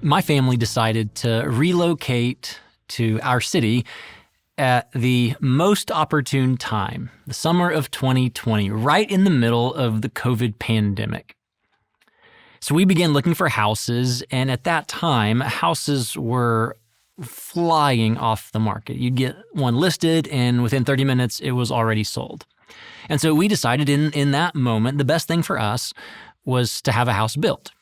My family decided to relocate to our city at the most opportune time, the summer of 2020, right in the middle of the COVID pandemic. So we began looking for houses, and at that time, houses were flying off the market. You'd get one listed, and within 30 minutes, it was already sold. And so we decided in that moment, the best thing for us was to have a house built.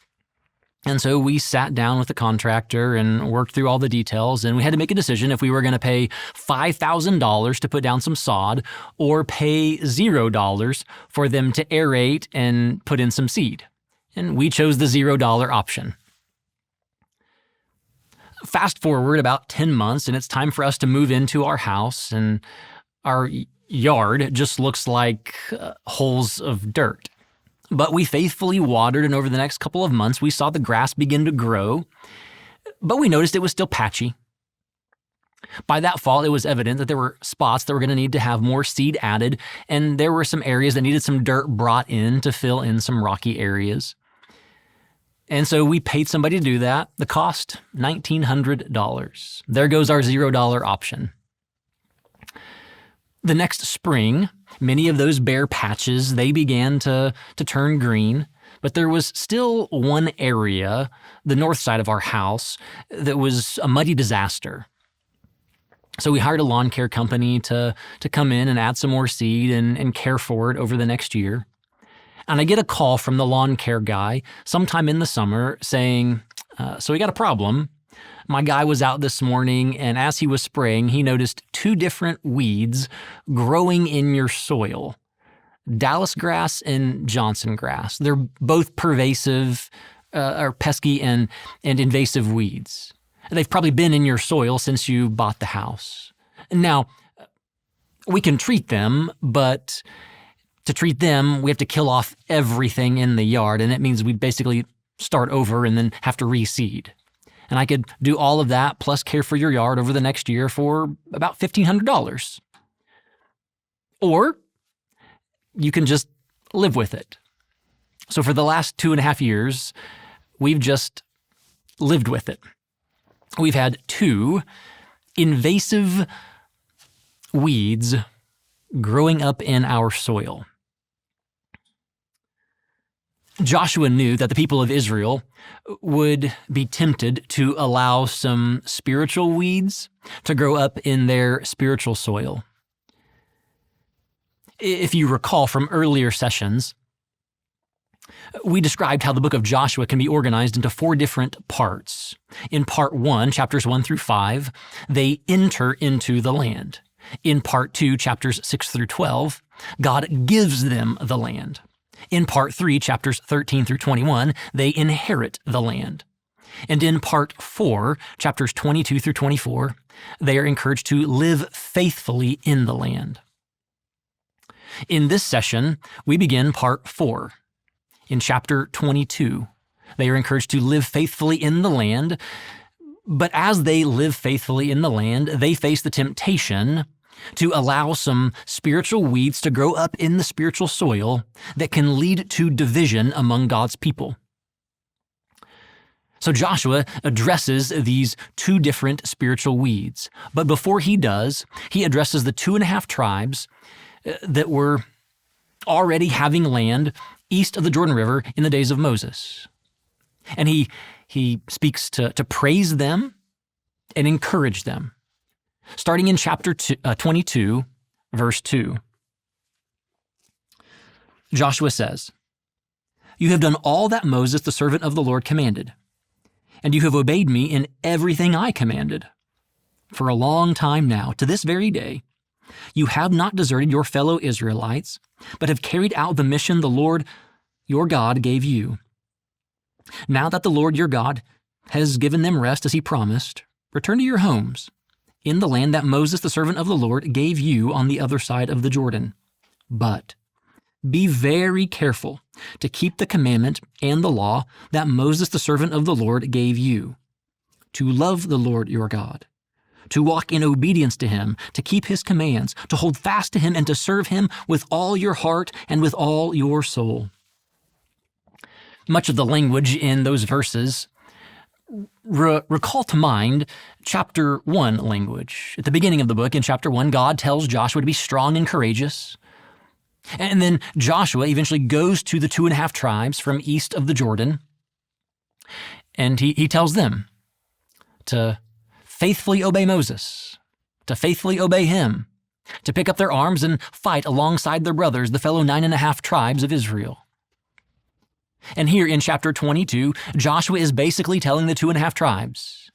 And so we sat down with the contractor and worked through all the details, and we had to make a decision if we were going to pay $5,000 to put down some sod or pay $0 for them to aerate and put in some seed. And we chose the $0 option. Fast forward about 10 months, and it's time for us to move into our house, and our yard just looks like holes of dirt. But we faithfully watered, and over the next couple of months, we saw the grass begin to grow, but we noticed it was still patchy. By that fall, it was evident that there were spots that were going to need to have more seed added, and there were some areas that needed some dirt brought in to fill in some rocky areas. And so we paid somebody to do that. The cost, $1,900. There goes our $0 option. The next spring, many of those bare patches, they began to turn green, but there was still one area, the north side of our house, that was a muddy disaster. So we hired a lawn care company to come in and add some more seed and care for it over the next year. And I get a call from the lawn care guy sometime in the summer saying, so we got a problem. My guy was out this morning, and as he was spraying, he noticed two different weeds growing in your soil, Dallas grass and Johnson grass. They're both pervasive, or pesky and invasive weeds. They've probably been in your soil since you bought the house. Now, we can treat them, but to treat them, we have to kill off everything in the yard, and it means we basically start over and then have to reseed. And I could do all of that plus care for your yard over the next year for about $1,500. Or you can just live with it. So for the last 2.5 years, we've just lived with it. We've had two invasive weeds growing up in our soil. Joshua knew that the people of Israel would be tempted to allow some spiritual weeds to grow up in their spiritual soil. If you recall from earlier sessions, we described how the book of Joshua can be organized into 4 different parts. In part 1, chapters 1 through 5, they enter into the land. In part 2, chapters 6 through 12, God gives them the land. In part 3, chapters 13 through 21, they inherit the land. And in part 4, chapters 22 through 24, they are encouraged to live faithfully in the land. In this session, we begin part 4. In chapter 22, they are encouraged to live faithfully in the land, but as they live faithfully in the land, they face the temptation to allow some spiritual weeds to grow up in the spiritual soil that can lead to division among God's people. So Joshua addresses these 2 different spiritual weeds. But before he does, he addresses the 2.5 tribes that were already having land east of the Jordan River in the days of Moses. And he speaks to praise them and encourage them. Starting in chapter 22, verse 2. Joshua says, "You have done all that Moses, the servant of the Lord, commanded, and you have obeyed me in everything I commanded. For a long time now, to this very day, you have not deserted your fellow Israelites, but have carried out the mission the Lord your God gave you. Now that the Lord your God has given them rest as he promised, return to your homes in the land that Moses, the servant of the Lord, gave you on the other side of the Jordan. But be very careful to keep the commandment and the law that Moses, the servant of the Lord, gave you, to love the Lord your God, to walk in obedience to him, to keep his commands, to hold fast to him, and to serve him with all your heart and with all your soul." Much of the language in those verses Recall to mind chapter 1 language. At the beginning of the book, in chapter 1, God tells Joshua to be strong and courageous. And then Joshua eventually goes to the 2.5 tribes from east of the Jordan, and he tells them to faithfully obey Moses, to faithfully obey him, to pick up their arms and fight alongside their brothers, the fellow 9.5 tribes of Israel. And here in chapter 22, Joshua is basically telling the 2.5 tribes,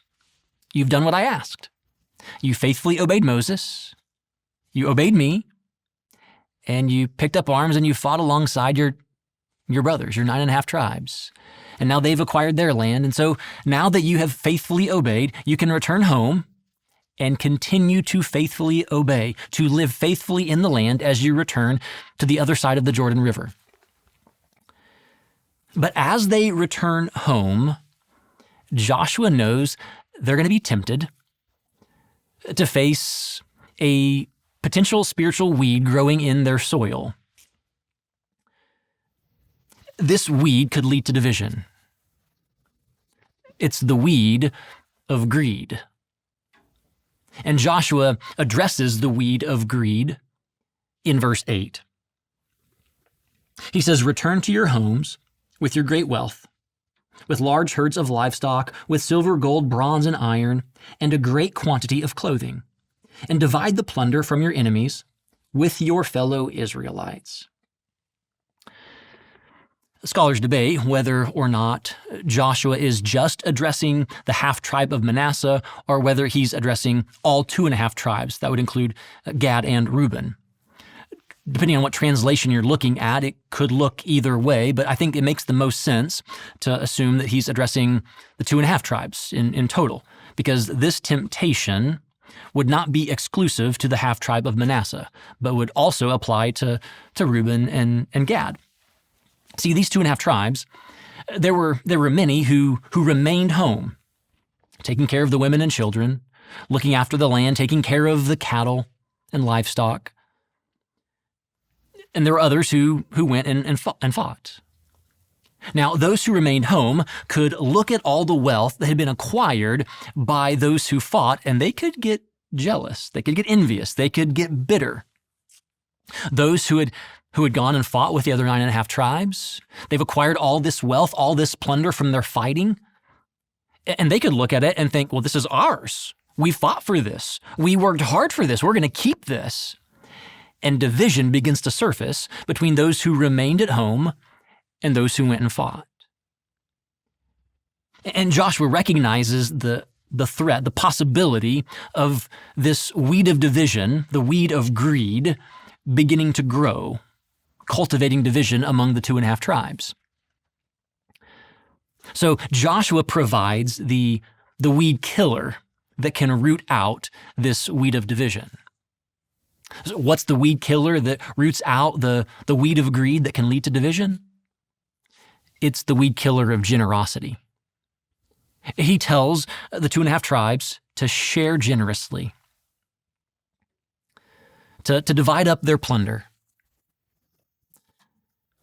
you've done what I asked. You faithfully obeyed Moses, you obeyed me, and you picked up arms and you fought alongside your brothers, your 9.5 tribes. And now they've acquired their land. And so now that you have faithfully obeyed, you can return home and continue to faithfully obey, to live faithfully in the land as you return to the other side of the Jordan River. But as they return home, Joshua knows they're going to be tempted to face a potential spiritual weed growing in their soil. This weed could lead to division. It's the weed of greed. And Joshua addresses the weed of greed in verse 8. He says, return to your homes with your great wealth, with large herds of livestock, with silver, gold, bronze, and iron, and a great quantity of clothing, and divide the plunder from your enemies with your fellow Israelites. Scholars debate whether or not Joshua is just addressing the half-tribe of Manasseh or whether he's addressing all 2.5 tribes. That would include Gad and Reuben. Depending on what translation you're looking at, it could look either way, but I think it makes the most sense to assume that he's addressing the 2.5 tribes in total, because this temptation would not be exclusive to the half-tribe of Manasseh, but would also apply to Reuben and Gad. See, these 2.5 tribes, there were many who remained home, taking care of the women and children, looking after the land, taking care of the cattle and livestock. And there were others who went and fought. Now, those who remained home could look at all the wealth that had been acquired by those who fought, and they could get jealous, they could get envious, they could get bitter. Those who had gone and fought with the other 9.5 tribes, they've acquired all this wealth, all this plunder from their fighting, and they could look at it and think, well, this is ours. We fought for this. We worked hard for this. We're going to keep this. And division begins to surface between those who remained at home and those who went and fought. And Joshua recognizes the threat, the possibility of this weed of division, the weed of greed, beginning to grow, cultivating division among the 2.5 tribes. So Joshua provides the weed killer that can root out this weed of division. So what's the weed killer that roots out the weed of greed that can lead to division? It's the weed killer of generosity. He tells the 2.5 tribes to share generously, to divide up their plunder.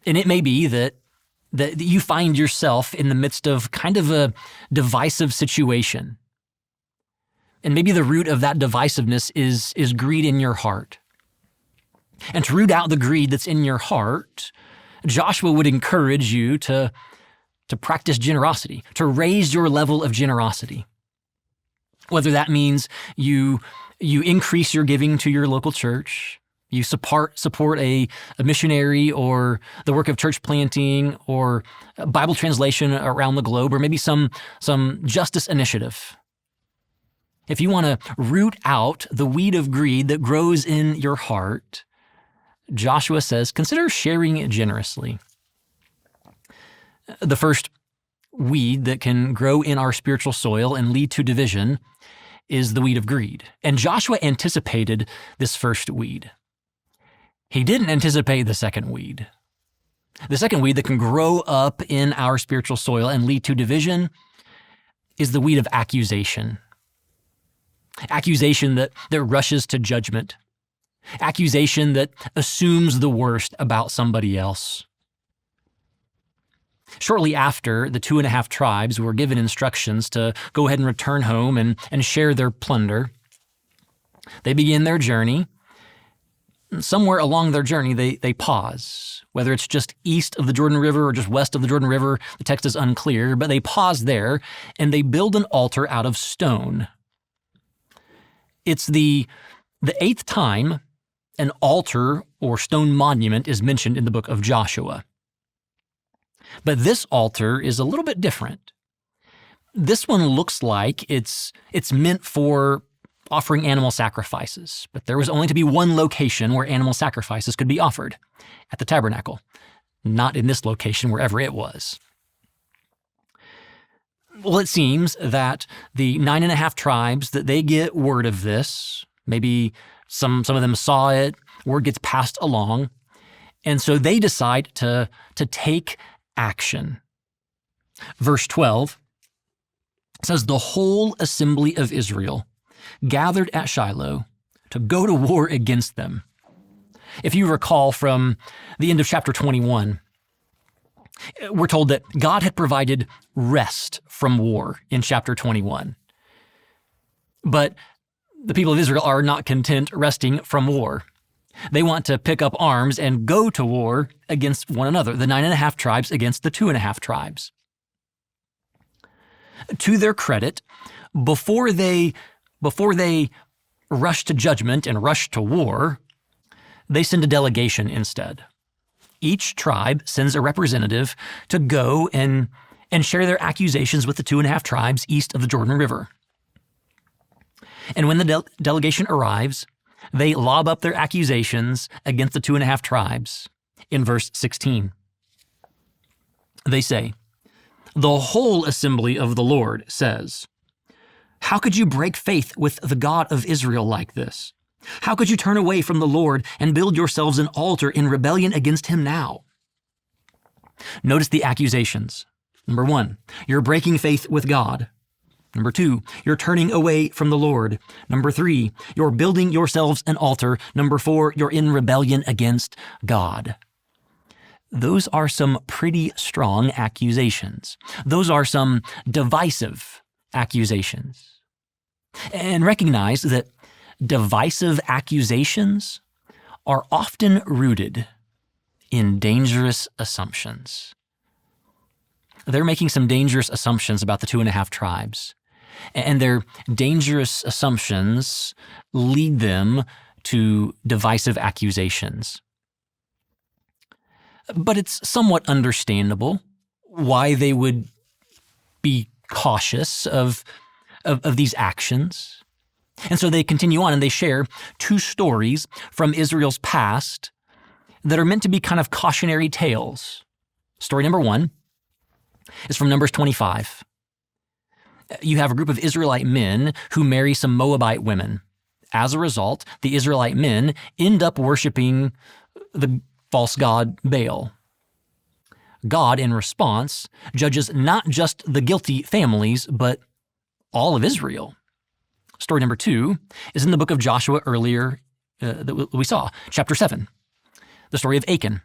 And it may be that you find yourself in the midst of kind of a divisive situation. And maybe the root of that divisiveness is greed in your heart. And to root out the greed that's in your heart, Joshua would encourage you to practice generosity, to raise your level of generosity. Whether that means you increase your giving to your local church, you support a missionary or the work of church planting or Bible translation around the globe, or maybe some justice initiative. If you want to root out the weed of greed that grows in your heart, Joshua says, consider sharing generously. The first weed that can grow in our spiritual soil and lead to division is the weed of greed. And Joshua anticipated this first weed. He didn't anticipate the second weed. The second weed that can grow up in our spiritual soil and lead to division is the weed of accusation. Accusation that rushes to judgment. Accusation that assumes the worst about somebody else. Shortly after, the 2.5 tribes were given instructions to go ahead and return home and share their plunder. They begin their journey. Somewhere along their journey, they pause. Whether it's just east of the Jordan River or just west of the Jordan River, the text is unclear, but they pause there and they build an altar out of stone. It's the 8th time an altar or stone monument is mentioned in the book of Joshua. But this altar is a little bit different. This one looks like it's meant for offering animal sacrifices, but there was only to be one location where animal sacrifices could be offered, at the tabernacle, not in this location wherever it was. Well, it seems that the 9.5 tribes, that they get word of this. Maybe some of them saw it, word gets passed along, and so they decide to take action. Verse 12 says, "The whole assembly of Israel gathered at Shiloh to go to war against them." If you recall from the end of chapter 21, we're told that God had provided rest from war in chapter 21. But the people of Israel are not content resting from war. They want to pick up arms and go to war against one another, the 9.5 tribes against the 2.5 tribes. To their credit, before they rush to judgment and rush to war, they send a delegation instead. Each tribe sends a representative to go and share their accusations with the 2.5 tribes east of the Jordan River. And when the delegation arrives, they lob up their accusations against the 2.5 tribes in verse 16. They say, "The whole assembly of the Lord says, 'How could you break faith with the God of Israel like this? How could you turn away from the Lord and build yourselves an altar in rebellion against him now?'" Notice the accusations. Number 1, you're breaking faith with God. Number 2, you're turning away from the Lord. Number 3, you're building yourselves an altar. Number 4, you're in rebellion against God. Those are some pretty strong accusations. Those are some divisive accusations. And recognize that divisive accusations are often rooted in dangerous assumptions. They're making some dangerous assumptions about the 2.5 tribes. And their dangerous assumptions lead them to divisive accusations. But it's somewhat understandable why they would be cautious of these actions. And so they continue on and they share 2 stories from Israel's past that are meant to be kind of cautionary tales. Story number 1 is from Numbers 25. You have a group of Israelite men who marry some Moabite women. As a result, the Israelite men end up worshiping the false god Baal. God, in response, judges not just the guilty families, but all of Israel. Story number 2 is in the book of Joshua earlier that we saw, chapter 7, the story of Achan.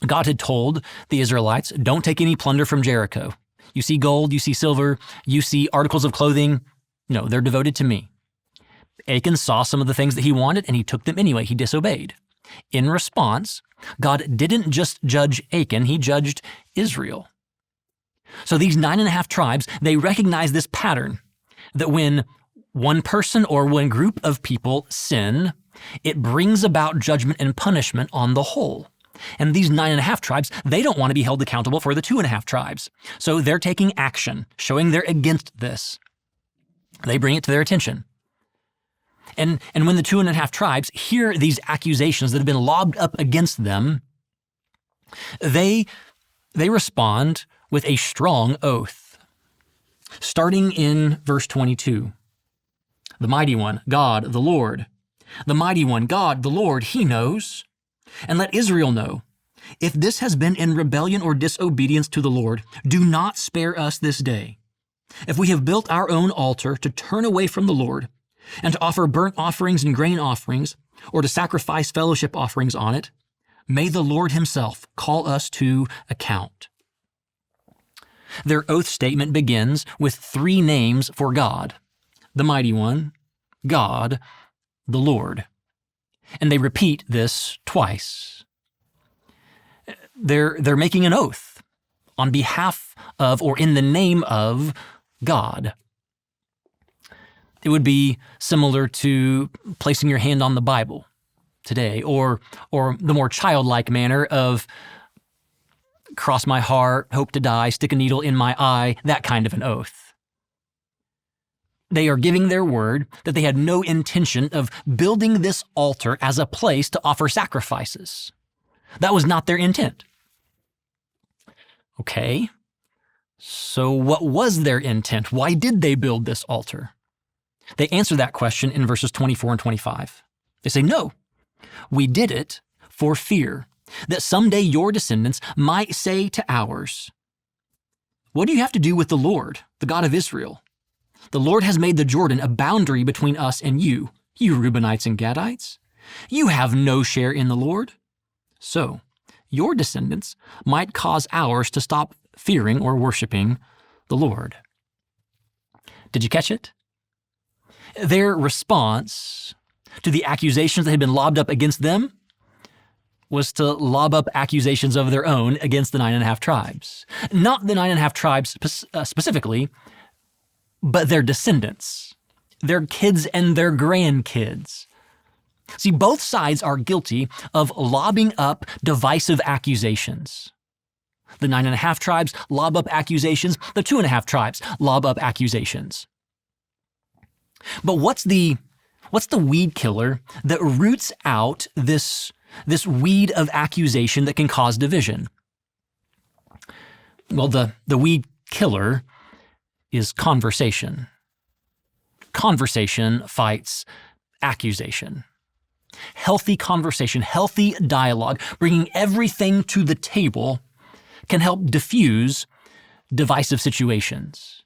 God had told the Israelites, don't take any plunder from Jericho. You see gold, you see silver, you see articles of clothing. No, they're devoted to me. Achan saw some of the things that he wanted, and he took them anyway. He disobeyed. In response, God didn't just judge Achan, he judged Israel. So these 9.5 tribes, they recognize this pattern that when one person or one group of people sin, it brings about judgment and punishment on the whole. And these 9.5 tribes, they don't want to be held accountable for the 2.5 tribes. So they're taking action, showing they're against this. They bring it to their attention. And when the 2.5 tribes hear these accusations that have been lobbed up against them, they respond with a strong oath. Starting in verse 22, the mighty one, God, the Lord. The mighty one, God, the Lord, he knows. And let Israel know, if this has been in rebellion or disobedience to the Lord, do not spare us this day. If we have built our own altar to turn away from the Lord, and to offer burnt offerings and grain offerings, or to sacrifice fellowship offerings on it, may the Lord himself call us to account. Their oath statement begins with 3 names for God: the Mighty One, God, the Lord. And they repeat this twice. They're making an oath on behalf of or in the name of God. It would be similar to placing your hand on the Bible today, or the more childlike manner of cross my heart, hope to die, stick a needle in my eye, that kind of an oath. They are giving their word that they had no intention of building this altar as a place to offer sacrifices. That was not their intent. Okay, so what was their intent? Why did they build this altar? They answer that question in verses 24 and 25. They say, no, we did it for fear that someday your descendants might say to ours, what do you have to do with the Lord, the God of Israel? The Lord has made the Jordan a boundary between us and you Reubenites and Gadites. You have no share in the Lord. So your descendants might cause ours to stop fearing or worshiping the Lord. Did you catch it? Their response to the accusations that had been lobbed up against them was to lob up accusations of their own against the 9.5 tribes. Not the 9.5 tribes specifically, but their descendants, their kids and their grandkids. See, both sides are guilty of lobbing up divisive accusations. The 9.5 tribes lob up accusations. The 2.5 tribes lob up accusations. But what's the weed killer that roots out this weed of accusation that can cause division? Well, the weed killer is conversation. Conversation fights accusation. Healthy conversation, healthy dialogue, bringing everything to the table can help diffuse divisive situations.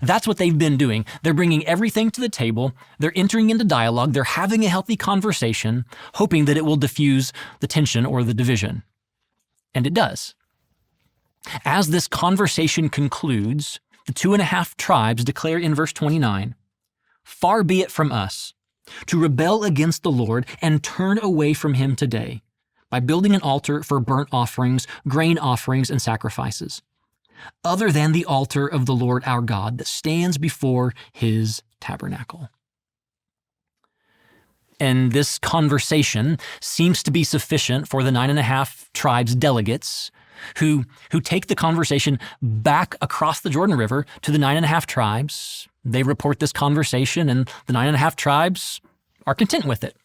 That's what they've been doing. They're bringing everything to the table. They're entering into dialogue. They're having a healthy conversation, hoping that it will diffuse the tension or the division. And it does. As this conversation concludes, the 2.5 tribes declare in verse 29, "Far be it from us to rebel against the Lord and turn away from him today by building an altar for burnt offerings, grain offerings, and sacrifices, other than the altar of the Lord our God that stands before his tabernacle." And this conversation seems to be sufficient for the 9.5 tribes delegates who take the conversation back across the Jordan River to the 9.5 tribes. They report this conversation, and the 9.5 tribes are content with it.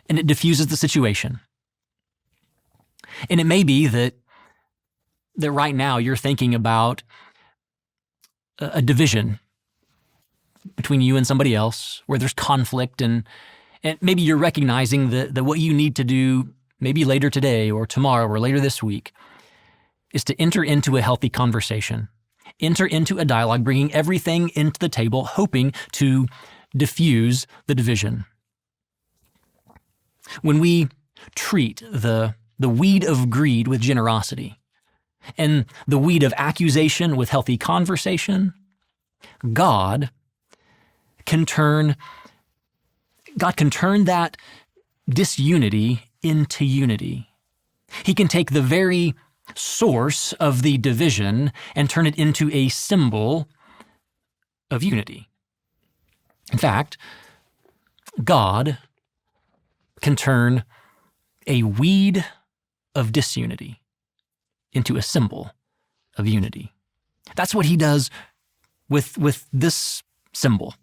And it diffuses the situation. And it may be that right now you're thinking about a division between you and somebody else where there's conflict, and maybe you're recognizing that what you need to do maybe later today or tomorrow or later this week is to enter into a healthy conversation, enter into a dialogue, bringing everything into the table, hoping to diffuse the division. When we treat the weed of greed with generosity and the weed of accusation with healthy conversation, God can turn that disunity into unity. He can take the very source of the division and turn it into a symbol of unity. In fact, God can turn a weed of disunity into a symbol of unity. That's what he does with this symbol.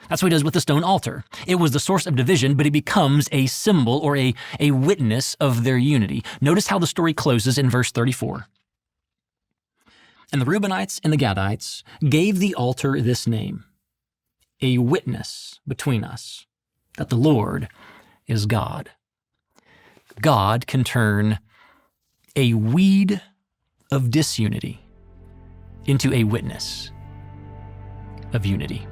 That's what he does with the stone altar. It was the source of division, but it becomes a symbol or a witness of their unity. Notice how the story closes in verse 34. "And the Reubenites and the Gadites gave the altar this name, a witness between us, that the Lord is God." God can turn a weed of disunity into a witness of unity.